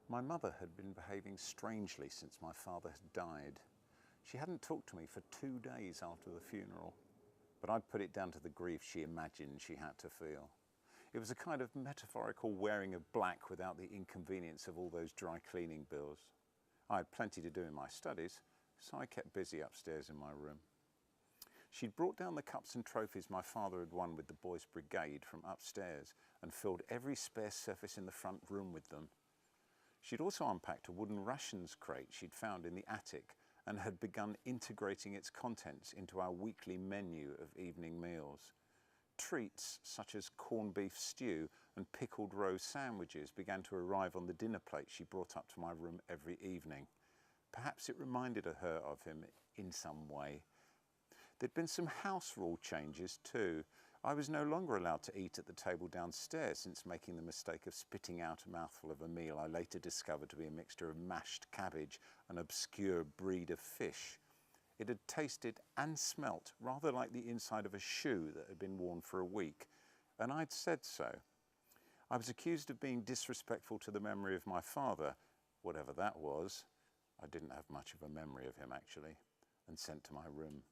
My mother had been behaving strangely since my father had died. She hadn't talked to me for 2 days after the funeral, but I'd put it down to the grief she imagined she had to feel. It was a kind of metaphorical wearing of black without the inconvenience of all those dry cleaning bills. I had plenty to do in my studies, so I kept busy upstairs in my room. She'd brought down the cups and trophies my father had won with the boys' brigade from upstairs and filled every spare surface in the front room with them. She'd also unpacked a wooden rations crate she'd found in the attic and had begun integrating its contents into our weekly menu of evening meals. Treats such as corned beef stew and pickled rose sandwiches began to arrive on the dinner plate she brought up to my room every evening. Perhaps it reminded her of him in some way. There'd been some house rule changes too. I was no longer allowed to eat at the table downstairs since making the mistake of spitting out a mouthful of a meal I later discovered to be a mixture of mashed cabbage and obscure breed of fish. It had tasted and smelt rather like the inside of a shoe that had been worn for a week, and I'd said so. I was accused of being disrespectful to the memory of my father, whatever that was. I didn't have much of a memory of him actually, and sent to my room.